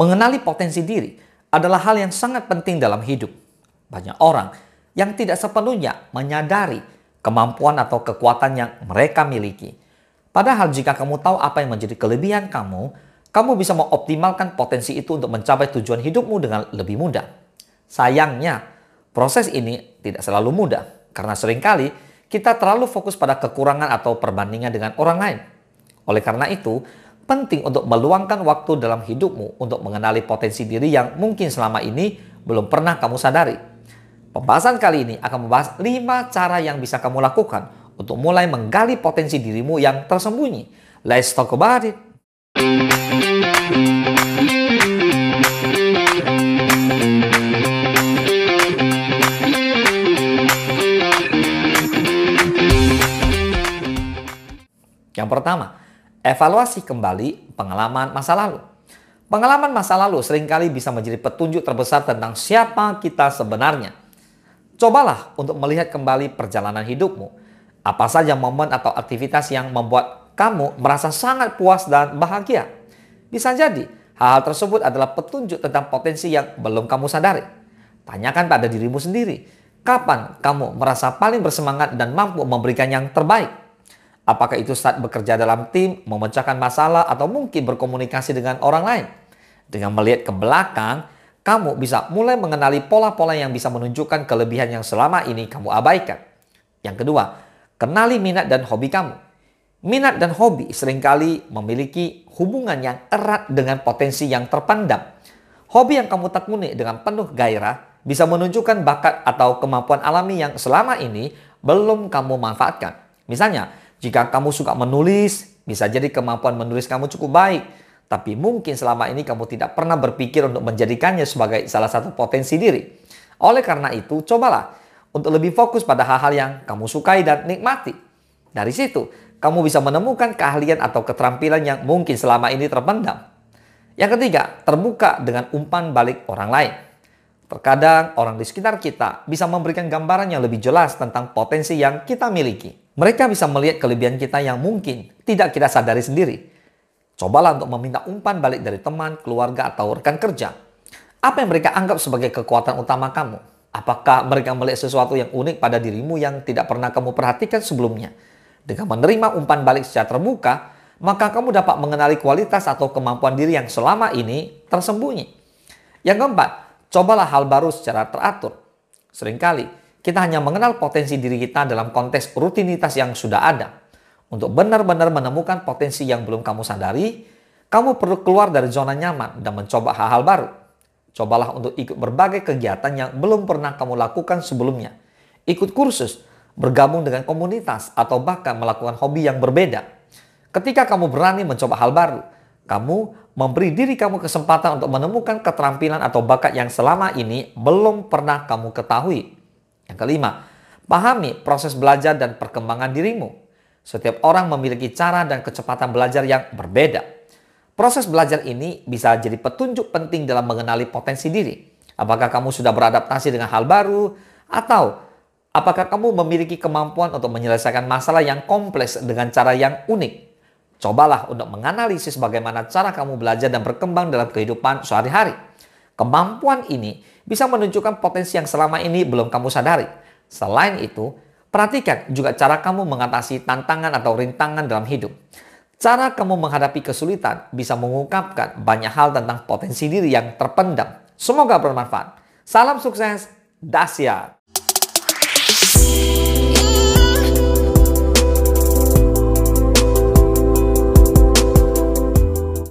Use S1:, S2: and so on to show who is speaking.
S1: Mengenali potensi diri adalah hal yang sangat penting dalam hidup. Banyak orang yang tidak sepenuhnya menyadari kemampuan atau kekuatan yang mereka miliki. Padahal jika kamu tahu apa yang menjadi kelebihan kamu, kamu bisa mengoptimalkan potensi itu untuk mencapai tujuan hidupmu dengan lebih mudah. Sayangnya, proses ini tidak selalu mudah karena seringkali kita terlalu fokus pada kekurangan atau perbandingan dengan orang lain. Oleh karena itu, penting untuk meluangkan waktu dalam hidupmu untuk mengenali potensi diri yang mungkin selama ini belum pernah kamu sadari. Pembahasan kali ini akan membahas 5 cara yang bisa kamu lakukan untuk mulai menggali potensi dirimu yang tersembunyi. Let's talk about it. Yang pertama, evaluasi kembali pengalaman masa lalu. Pengalaman masa lalu seringkali bisa menjadi petunjuk terbesar tentang siapa kita sebenarnya. Cobalah untuk melihat kembali perjalanan hidupmu. Apa saja momen atau aktivitas yang membuat kamu merasa sangat puas dan bahagia. Bisa jadi hal-hal tersebut adalah petunjuk tentang potensi yang belum kamu sadari. Tanyakan pada dirimu sendiri, kapan kamu merasa paling bersemangat dan mampu memberikan yang terbaik? Apakah itu saat bekerja dalam tim, memecahkan masalah, atau mungkin berkomunikasi dengan orang lain? Dengan melihat ke belakang, kamu bisa mulai mengenali pola-pola yang bisa menunjukkan kelebihan yang selama ini kamu abaikan. Yang kedua, kenali minat dan hobi kamu. Minat dan hobi seringkali memiliki hubungan yang erat dengan potensi yang terpendam. Hobi yang kamu tekuni dengan penuh gairah bisa menunjukkan bakat atau kemampuan alami yang selama ini belum kamu manfaatkan. Misalnya, jika kamu suka menulis, bisa jadi kemampuan menulis kamu cukup baik. Tapi mungkin selama ini kamu tidak pernah berpikir untuk menjadikannya sebagai salah satu potensi diri. Oleh karena itu, cobalah untuk lebih fokus pada hal-hal yang kamu sukai dan nikmati. Dari situ, kamu bisa menemukan keahlian atau keterampilan yang mungkin selama ini terpendam. Yang ketiga, terbuka dengan umpan balik orang lain. Terkadang orang di sekitar kita bisa memberikan gambaran yang lebih jelas tentang potensi yang kita miliki. Mereka bisa melihat kelebihan kita yang mungkin tidak kita sadari sendiri. Cobalah untuk meminta umpan balik dari teman, keluarga, atau rekan kerja. Apa yang mereka anggap sebagai kekuatan utama kamu? Apakah mereka melihat sesuatu yang unik pada dirimu yang tidak pernah kamu perhatikan sebelumnya? Dengan menerima umpan balik secara terbuka, maka kamu dapat mengenali kualitas atau kemampuan diri yang selama ini tersembunyi. Yang keempat, cobalah hal baru secara teratur. Seringkali, kita hanya mengenal potensi diri kita dalam konteks rutinitas yang sudah ada. Untuk benar-benar menemukan potensi yang belum kamu sadari, kamu perlu keluar dari zona nyaman dan mencoba hal-hal baru. Cobalah untuk ikut berbagai kegiatan yang belum pernah kamu lakukan sebelumnya. Ikut kursus, bergabung dengan komunitas, atau bahkan melakukan hobi yang berbeda. Ketika kamu berani mencoba hal baru, kamu memberi diri kamu kesempatan untuk menemukan keterampilan atau bakat yang selama ini belum pernah kamu ketahui. Yang kelima, pahami proses belajar dan perkembangan dirimu. Setiap orang memiliki cara dan kecepatan belajar yang berbeda. Proses belajar ini bisa jadi petunjuk penting dalam mengenali potensi diri. Apakah kamu sudah beradaptasi dengan hal baru? Atau apakah kamu memiliki kemampuan untuk menyelesaikan masalah yang kompleks dengan cara yang unik? Cobalah untuk menganalisis bagaimana cara kamu belajar dan berkembang dalam kehidupan sehari-hari. Kemampuan ini bisa menunjukkan potensi yang selama ini belum kamu sadari. Selain itu, perhatikan juga cara kamu mengatasi tantangan atau rintangan dalam hidup. Cara kamu menghadapi kesulitan bisa mengungkapkan banyak hal tentang potensi diri yang terpendam. Semoga bermanfaat. Salam sukses, dahsyat.